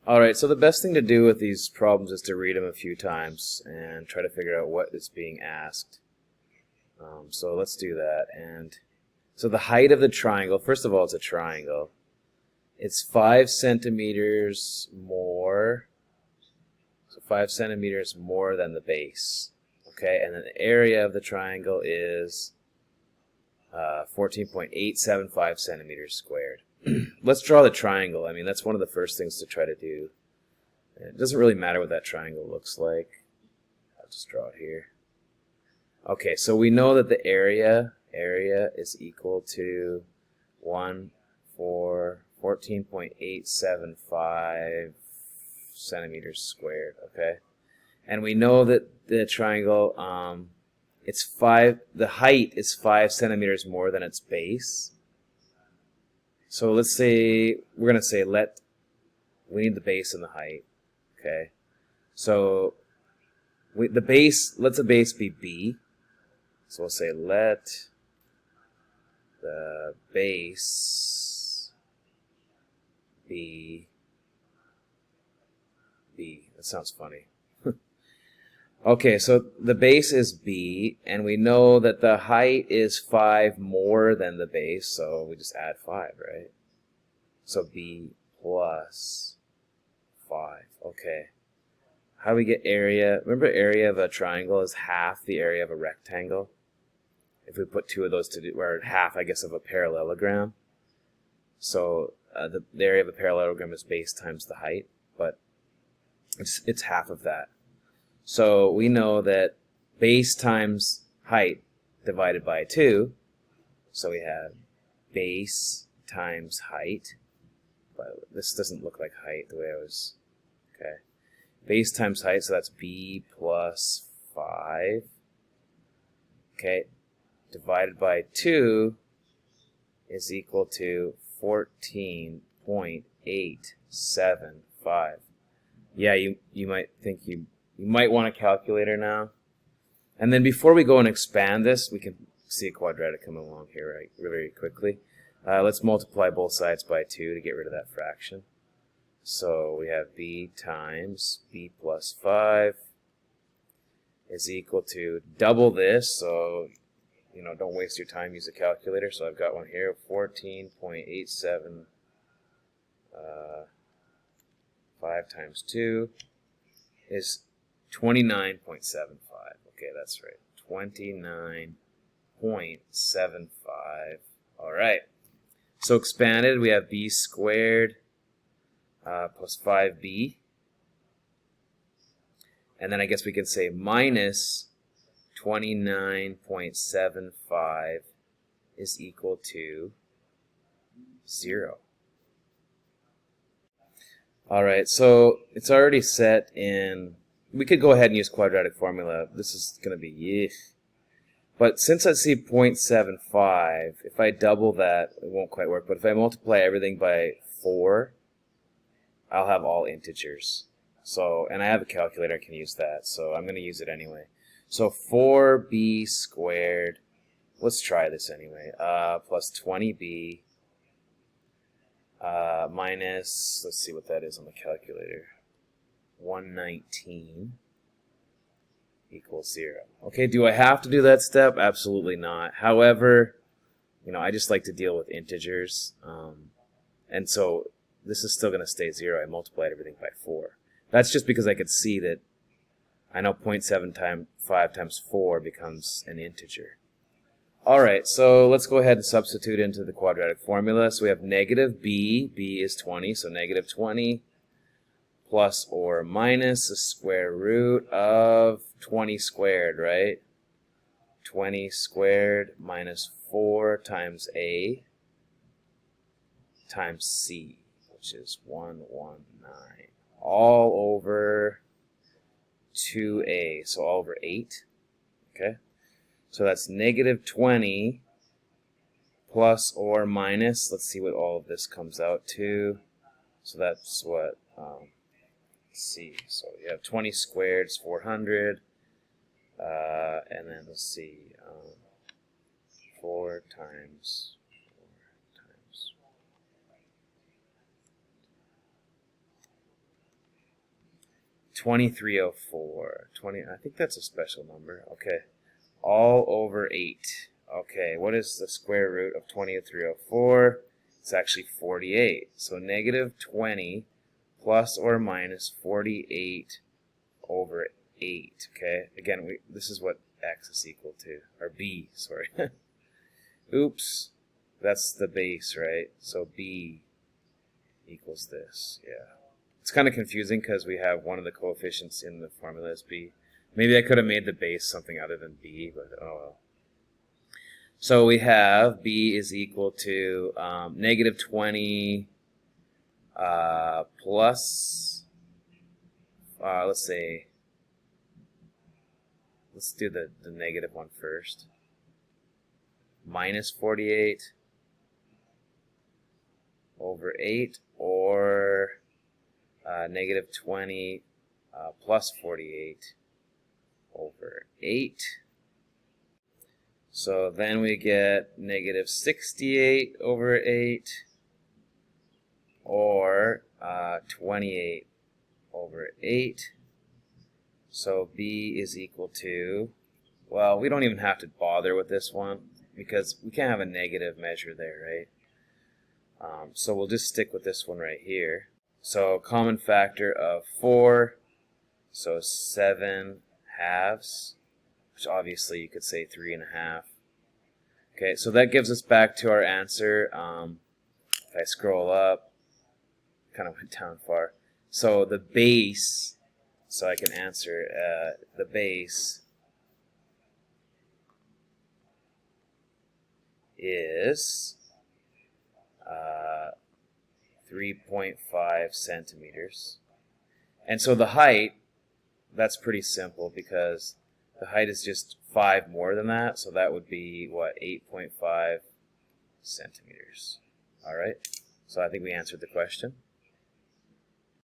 Alright, so the best thing to do with these problems is to read them a few times and try to figure out what is being asked. So let's do that. And so the height of the triangle, first of all, it's a triangle. It's 5 centimeters more, so 5 centimeters more than the base. Okay, and then the area of the triangle is 14.875 centimeters squared. Let's draw the triangle. I mean, that's one of the first things to try to do. It doesn't really matter what that triangle looks like. I'll just draw it here. Okay, so we know that the area is equal to 14.875 centimeters squared. Okay, and we know that the triangle the height is 5 centimeters more than its base. So let's say we're gonna say we need the base and the height. Okay, so let the base be b. So we'll say let the base be b. That sounds funny. Okay, so the base is b, and we know that the height is 5 more than the base, so we just add 5, right? So b plus 5. Okay. How do we get area? Remember, area of a triangle is half the area of a rectangle. If we put two of those or half, I guess, of a parallelogram. So the area of a parallelogram is base times the height, but it's half of that. So we know that base times height divided by 2. So we have base times height. But this doesn't look like height the way I was. Okay. Base times height, so that's b plus 5. Okay. Divided by 2 is equal to 14.875. Yeah, you might think you might want a calculator now. And then before we go and expand this, we can see a quadratic come along here very quickly. Let's multiply both sides by 2 to get rid of that fraction. So we have b times b plus 5 is equal to double this, so don't waste your time, use a calculator. So I've got one here, 14.87 5 times 2 is 29.75. Okay, that's right. 29.75. All right. So expanded, we have b squared plus 5b. And then I guess we can say minus 29.75 is equal to 0. All right, so it's already set in. We could go ahead and use quadratic formula. This is going to be yuck. But since I see 0.75, if I double that, it won't quite work. But if I multiply everything by 4, I'll have all integers. So, and I have a calculator, I can use that. So I'm going to use it anyway. So 4b squared, let's try this anyway, plus 20b minus, let's see what that is on the calculator, 119 equals 0. Okay, do I have to do that step? Absolutely not. However, I just like to deal with integers. And so this is still going to stay 0. I multiplied everything by 4. That's just because I could see that I know 0.75 times 4 becomes an integer. Alright, so let's go ahead and substitute into the quadratic formula. So we have negative b is 20, so negative 20 plus or minus the square root of 20 squared, right? 20 squared minus 4 times a times c, which is 119, all over 2a, so all over 8, okay? So that's negative 20 plus or minus, let's see what all of this comes out to. So that's what, let's see, so you have 20 squared is 400, and then let's see, 4 times 4 times 2304. I think that's a special number. Okay. All over 8. Okay, what is the square root of 2304? It's actually 48. So negative 20 plus or minus 48 over 8. Okay, again, this is what x is equal to, or b, sorry. Oops, that's the base, right? So b equals this, yeah. It's kind of confusing because we have one of the coefficients in the formula as b. Maybe I could have made the base something other than b, but oh well. So we have b is equal to negative 20 plus, let's say, let's do the negative one first. Minus 48 over 8, or negative 20 plus 48 over 8. So then we get negative 68 over 8, or 28 over 8. So b is equal to, well, we don't even have to bother with this one because we can't have a negative measure there, right? So we'll just stick with this one right here. So common factor of 4, so 7 halves, which obviously you could say 3.5. Okay, so that gives us back to our answer. If I scroll up, kind of went down far. So the base, so I can answer the base is 3.5 centimeters. And so the height, that's pretty simple because the height is just 5 more than that, so that would be, what, 8.5 centimeters. All right, so I think we answered the question.